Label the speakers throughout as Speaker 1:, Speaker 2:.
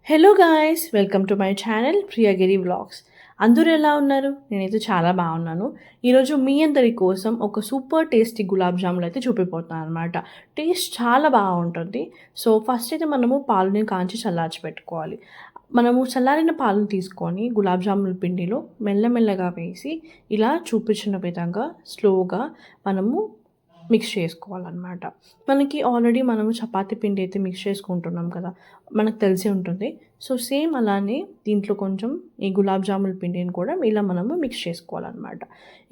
Speaker 1: Hello guys, welcome to my channel Priyagiri vlogs. అందరూ ఎలా ఉన్నారు? నేనైతే చాలా బాగున్నాను. ఈరోజు మీ అందరి కోసం ఒక సూపర్ టేస్టీ గులాబ్ జాములు అయితే చూపిపోతున్నాను అనమాట. టేస్ట్ చాలా బాగుంటుంది. సో ఫస్ట్ అయితే మనము పాలని కాంచి చల్లార్చి పెట్టుకోవాలి. మనము చల్లారిన పాలను తీసుకొని గులాబ్ జాముల పిండిలో మెల్లమెల్లగా వేసి ఇలా చూపించిన విధంగా స్లోగా మనము మిక్స్ చేసుకోవాలన్నమాట. మనకి ఆల్రెడీ మనము చపాతీ పిండి అయితే మిక్స్ చేసుకుంటున్నాం కదా, మనకు తెలిసే ఉంటుంది. సో సేమ్ అలానే దీంట్లో కొంచెం ఈ గులాబ్ జాముల పిండిని కూడా ఇలా మనము మిక్స్ చేసుకోవాలన్నమాట.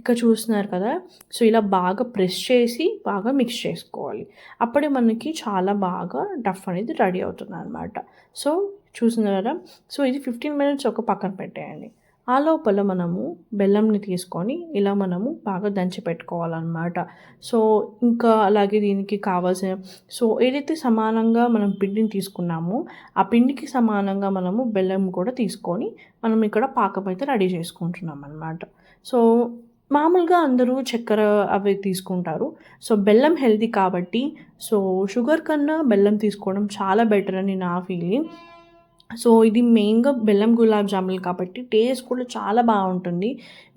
Speaker 1: ఇక్కడ చూస్తున్నారు కదా, సో ఇలా బాగా ప్రెస్ చేసి బాగా మిక్స్ చేసుకోవాలి. అప్పుడే మనకి చాలా బాగా డఫ్ అనేది రెడీ అవుతుంది అనమాట. సో చూస్తున్నారు కదా, సో ఇది 15 మినిట్స్ ఒక పక్కన పెట్టేయండి. ఆ లోపల మనము బెల్లంని తీసుకొని ఇలా మనము బాగా దంచి పెట్టుకోవాలన్నమాట. సో ఇంకా అలాగే దీనికి కావాల్సిన ఏదైతే సమానంగా మనం పిండిని తీసుకున్నామో ఆ పిండికి సమానంగా మనము బెల్లం కూడా తీసుకొని మనం ఇక్కడ పాకం అయితే రెడీ చేసుకుంటున్నాం అన్నమాట. సో మామూలుగా అందరూ చక్కెర అవి తీసుకుంటారు. సో బెల్లం హెల్తీ కాబట్టి సో షుగర్ కన్నా బెల్లం తీసుకోవడం చాలా బెటర్ అని నా ఫీలింగ్. సో ఇది మెయిన్‌గా బెల్లం గులాబ్ జాములు కాబట్టి టేస్ట్ కూడా చాలా బాగుంటుంది.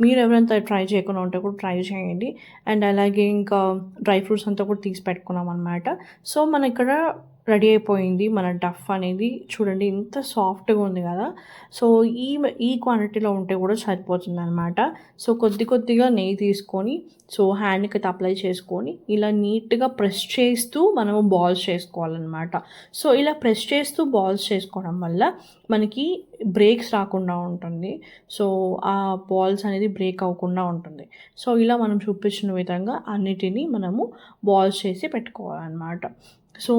Speaker 1: మీరు ఎవరైనా ట్రై చేయకుండా ఉంటే కూడా ట్రై చేయండి. అండ్ అలాగే ఇంకా డ్రై ఫ్రూట్స్ అంతా కూడా తీసి పెట్టుకున్నాం అనమాట. సో మన ఇక్కడ రెడీ అయిపోయింది మన డఫ్ అనేది. చూడండి ఎంత సాఫ్ట్‌గా ఉంది కదా. సో ఈ క్వాంటిటీలో ఉంటే కూడా సరిపోతుందనమాట. సో కొద్దిగా నెయ్యి తీసుకొని సో హ్యాండ్‌కి అయితే అప్లై చేసుకొని ఇలా నీట్‌గా ప్రెస్ చేస్తూ మనము బాల్స్ చేసుకోవాలన్నమాట. సో ఇలా ప్రెస్ చేస్తూ బాల్స్ చేసుకోవడం వల్ల మనకి బ్రేక్స్ రాకుండా ఉంటుంది. సో ఆ బాల్స్ అనేది బ్రేక్ అవ్వకుండా ఉంటుంది. సో ఇలా మనం చూపించిన విధంగా అన్నిటినీ మనము బాల్స్ చేసి పెట్టుకోవాలన్నమాట. సో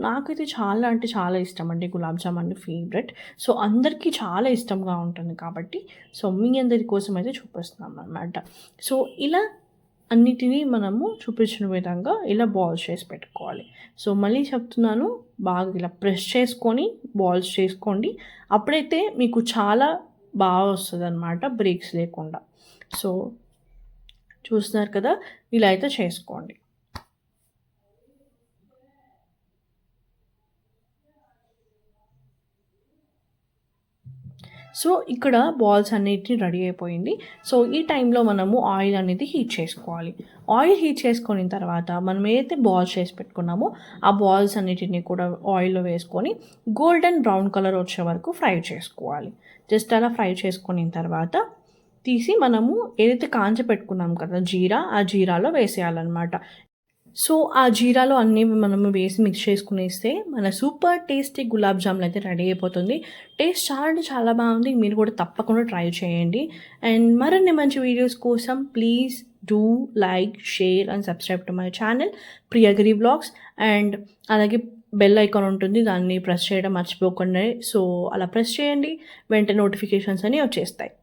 Speaker 1: నాకైతే చాలా అంటే చాలా ఇష్టం అండి గులాబ్ జామ్ అంటే ఫేవరెట్. సో అందరికీ చాలా ఇష్టంగా ఉంటుంది కాబట్టి సో మీ అందరి కోసం అయితే చూపిస్తున్నాం అనమాట. సో ఇలా అన్నిటినీ మనము చూపించిన విధంగా ఇలా బాల్స్ చేసి పెట్టుకోవాలి. సో మళ్ళీ చెప్తున్నాను, బాగా ఇలా ప్రెస్ చేసుకొని బాల్స్ చేసుకోండి. అప్పుడైతే మీకు చాలా బాగా వస్తుందన్నమాట, బ్రేక్స్ లేకుండా. సో చూస్తున్నారు కదా, ఇలా అయితే చేసుకోండి. సో ఇక్కడ బాల్స్ అన్నిటిని రెడీ అయిపోయింది. సో ఈ టైంలో మనము ఆయిల్ అనేది హీట్ చేసుకోవాలి. ఆయిల్ హీట్ చేసుకున్న తర్వాత మనం ఏదైతే బాల్స్ చేసి పెట్టుకున్నామో ఆ బాల్స్ అన్నిటిని కూడా ఆయిల్లో వేసుకొని గోల్డెన్ బ్రౌన్ కలర్ వచ్చే వరకు ఫ్రై చేసుకోవాలి. జస్ట్ అలా ఫ్రై చేసుకున్న తర్వాత తీసి మనము ఏదైతే కాంచి పెట్టుకున్నాం కదా జీరా, ఆ జీరాలో వేసేయాలన్నమాట. సో ఆ జీరాలో అన్నీ మనము వేసి మిక్స్ చేసుకునేస్తే మన సూపర్ టేస్టీ గులాబ్ జాములు అయితే రెడీ అయిపోతుంది. టేస్ట్ చాలా అంటే చాలా బాగుంది. మీరు కూడా తప్పకుండా ట్రై చేయండి. అండ్ మరిన్ని మంచి వీడియోస్ కోసం please do like, share and subscribe to my channel Priyagiri vlogs. And అలాగే బెల్ ఐకాన్ ఉంటుంది, దాన్ని ప్రెస్ చేయడం మర్చిపోకుండా. సో అలా ప్రెస్ చేయండి, వెంటనే నోటిఫికేషన్స్ అని వచ్చేస్తాయి.